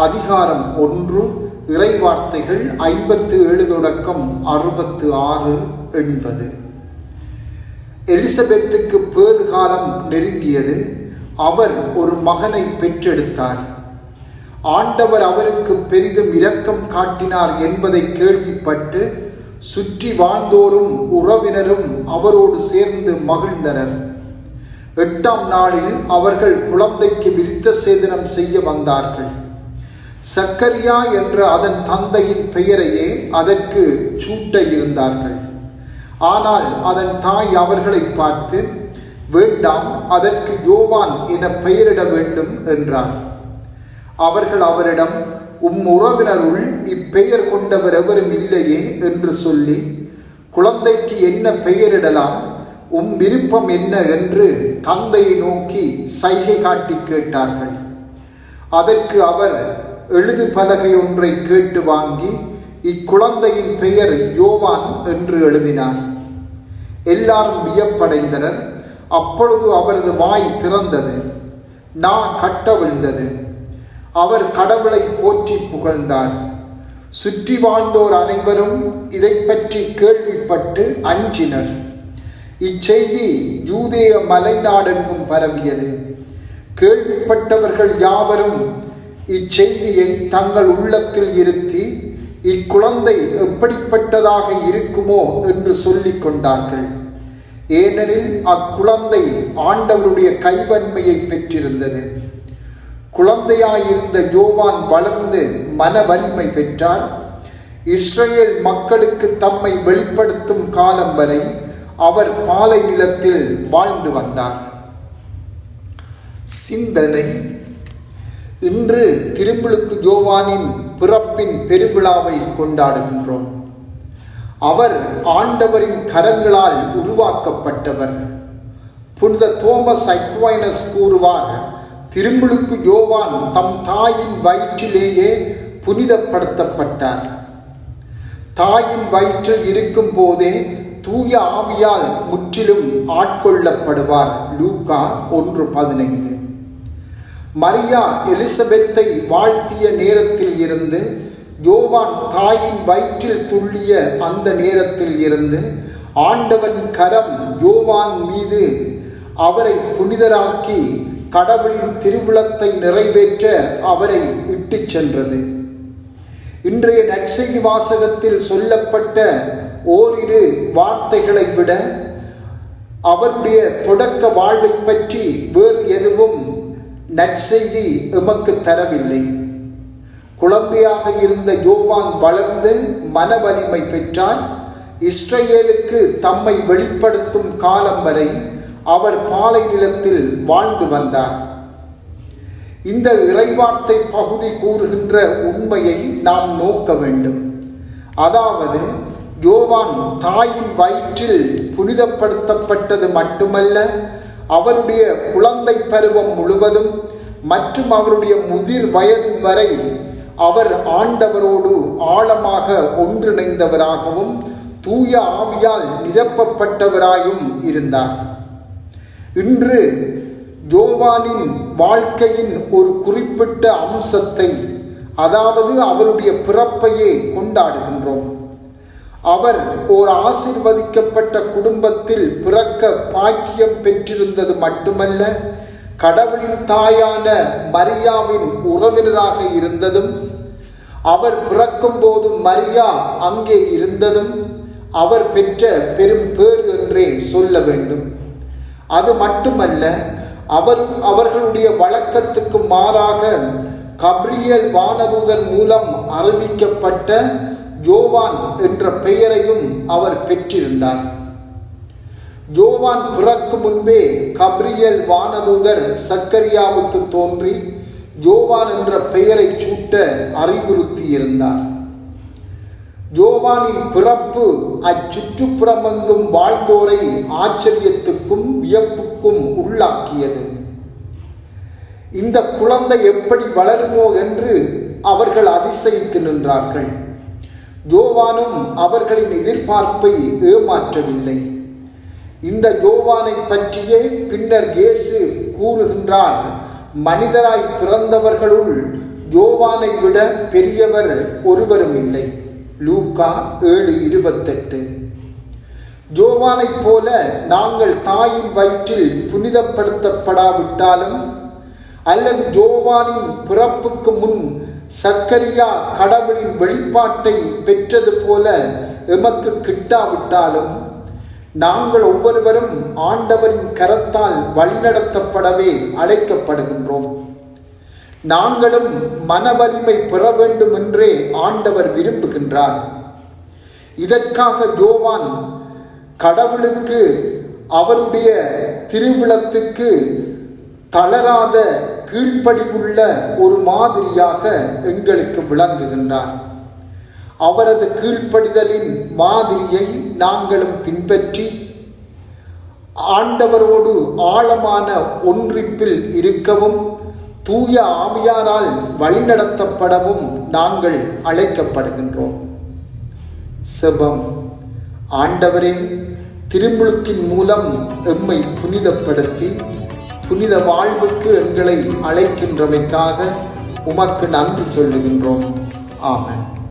அதிகாரம் 1 இறைவார்த்தைகள் 57 தொடக்கம் 66, 80. எலிசபெத்துக்கு பேறு காலம் நெருங்கியது. அவர் ஒரு மகனை பெற்றெடுத்தார். ஆண்டவர் அவருக்கு பெரிதும் இரக்கம் காட்டினார் என்பதை கேள்விப்பட்டு சுற்றி வாழ்ந்தோரும் உறவினரும் அவரோடு சேர்ந்து மகிழ்ந்தனர். 8ஆம் நாளில் அவர்கள் குழந்தைக்கு விருத்த சேதனம் செய்ய வந்தார்கள். சக்கரியா என்ற அதன் தந்தையின் பெயரையே அதற்கு சூட்ட இருந்தார்கள். ஆனால் அதன் தாய் அவர்களை பார்த்து, வேண்டாம், அதற்கு யோவான் என பெயரிட வேண்டும் என்றார். அவர்கள் அவரிடம், உறவினருள் இப்பெயர் கொண்டவர் எவரும் இல்லையே என்று சொல்லி, குழந்தைக்கு என்ன பெயரிடலாம், விருப்பம் என்ன என்று தந்தையை நோக்கி சைகை காட்டி கேட்டார்கள். அதற்கு அவர் எழுது பலகை ஒன்றை கேட்டு வாங்கி இக்குழந்தையின் பெயர் யோவான் என்று எழுதினார். எல்லாரும் வியப்படைந்தனர். அப்பொழுது அவரது வாய் திறந்தது, நா கட்டவிழ்ந்தது. அவர் கடவுளை போற்றி புகழ்ந்தார். சுற்றி வாழ்ந்தோர் அனைவரும் இதை பற்றி கேள்விப்பட்டு அஞ்சினர். இச்செய்தி யூதேய மலைநாடெங்கும் பரவியது. கேள்விப்பட்டவர்கள் யாவரும் இச்செய்தியை தங்கள் உள்ளத்தில் இருத்தி, இக்குழந்தை எப்படிப்பட்டதாக இருக்குமோ என்று சொல்லிக் கொண்டார்கள். ஏனெனில் அக்குழந்தை ஆண்டவருடைய கைவன்மையை பெற்றிருந்தது. குழந்தையாயிருந்த யோவான் வளர்ந்து மன வலிமை பெற்றார். இஸ்ரேல் மக்களுக்கு தம்மை வெளிப்படுத்தும் காலம் வரை அவர் பாலை நிலத்தில் வாழ்ந்து வந்தார். சிந்தனை. இன்று திருமுழுக்கு யோவானின் பிறப்பின் பெருவிழாவை கொண்டாடுகின்றோம். அவர் ஆண்டவரின் கரங்களால் உருவாக்கப்பட்டவர். புனித தோமஸ் அக்வைனஸ் கூறுவார், திருமுழுக்கு யோவான் தம் தாயின் வயிற்றிலேயே புனிதப்படுத்தப்பட்டார். தாயின் வயிற்றில் இருக்கும் போதே தூய ஆவியால் முற்றிலும் ஆட்கொள்ளப்படுவார். லூக்கா 1:15. மரியா எலிசபெத்தை வாழ்த்திய நேரத்தில் இருந்து, யோவான் தாயின் வயிற்றில் துள்ளிய அந்த நேரத்தில் இருந்து ஆண்டவரின் கரம் யோவான் மீது அவரை புனிதராக்கி கடவுளின் திருவிழத்தை நிறைவேற்ற அவரை இட்டு சென்றது. இன்றைய நற்செய்தி வாசகத்தில் சொல்லப்பட்ட ஓரிரு வார்த்தைகளை விட அவருடைய தொடக்க வாழ்வை பற்றி வேறு எதுவும் நற்செய்தி எமக்கு தரவில்லை. குழந்தையாக இருந்த யோவான் வளர்ந்து மன வலிமை பெற்றார். இஸ்ரேலுக்கு தம்மை வெளிப்படுத்தும் காலம் வரை அவர் பாலை நிலத்தில் வாழ்ந்து வந்தார். இந்த இறைவார்த்தை பகுதி கூறுகின்ற உண்மையை நாம் நோக்க வேண்டும். அதாவது, யோவான் தாயின் வயிற்றில் புனிதப்படுத்தப்பட்டது மட்டுமல்ல, அவருடைய குழந்தை பருவம் முழுவதும் மற்றும் அவருடைய முதிர் வயது வரை அவர் ஆண்டவரோடு ஆழமாக ஒன்றிணைந்தவராகவும் தூய ஆவியால் நிரப்பப்பட்டவராயும் இருந்தார். இன்று யோவானின் வாழ்க்கையின் ஒரு குறிப்பிட்ட அம்சத்தை, அதாவது அவருடைய பிறப்பையே கொண்டாடுகின்றோம். அவர் ஓர் ஆசீர்வதிக்கப்பட்ட குடும்பத்தில் பிறக்க பாக்கியம் பெற்றிருந்தது மட்டுமல்ல, கடவுளின் தாயான மரியாவின் உறவினராக இருந்ததும், அவர் பிறக்கும் போது மரியா அங்கே இருந்ததும் அவர் பெற்ற பெரும் பேறு என்றே சொல்ல வேண்டும். அது மட்டுமல்ல, அவர்களுடைய வழக்கத்துக்கு மாறாக கப்ரியேல் வானதூதன் மூலம் அறிவிக்கப்பட்ட யோவான் என்ற பெயரையும் அவர் பெற்றிருந்தார். யோவான் பிறக்கும் முன்பே கப்ரியேல் வானதூதர் சக்கரியாவுக்கு தோன்றி யோவான் என்ற பெயரை சூட்ட அறிவுறுத்தியிருந்தார். யோவானின் பிறப்பு அச்சுற்றுப்புறமெங்கும் வாழ்ந்தோரை ஆச்சரியத்துக்கும் வியப்புக்கும் உள்ளாக்கியது. இந்த குழந்தை எப்படி வளருமோ என்று அவர்கள் அதிசயித்து நின்றார்கள். யோவானும் அவர்களின் எதிர்பார்ப்பை ஏமாற்றவில்லை. இந்த யோவானை பற்றியே பின்னர் இயேசு கூறுகின்றார், மனிதராய் பிறந்தவர்களுள் யோவானை விட பெரியவர் ஒருவரும் இல்லை. லூக்கா 7:28. யோவானைப் போல நாங்கள் தாயின் வயிற்றில் புனிதப்படுத்தப்படாவிட்டாலும் அல்லது யோவானின் பிறப்புக்கு முன் சக்கரியா கடவுளின் வெளிப்பாட்டை பெற்றது போல எமக்கு கிட்டாவிட்டாலும் நாங்கள் ஒவ்வொருவரும் ஆண்டவரின் கரத்தால் வழிநடத்தப்படவே அழைக்கப்படுகின்றோம். நாங்களும் மனவலிமை பெற வேண்டும் என்றே ஆண்டவர் விரும்புகின்றார். இதற்காக யோவான் கடவுளுக்கு அவருடைய திருவிழத்துக்கு தளராத கீழ்ப்படிவுள்ள ஒரு மாதிரியாக எங்களுக்கு விளங்குகின்றார். அவரது கீழ்ப்படிதலின் மாதிரியை நாங்களும் பின்பற்றி ஆண்டவரோடு ஆழமான ஒன்றிப்பில் இருக்கவும் தூய ஆவியாரால் வழிநடத்தப்படவும் நாங்கள் அழைக்கப்படுகின்றோம். செபம். ஆண்டவரே, திருமுழுக்கின் மூலம் எம்மை புனிதப்படுத்தி புனித வாழ்வுக்கு எங்களை அழைக்கின்றமைக்காக உமக்கு நன்றி சொல்லுகின்றோம். ஆமென்.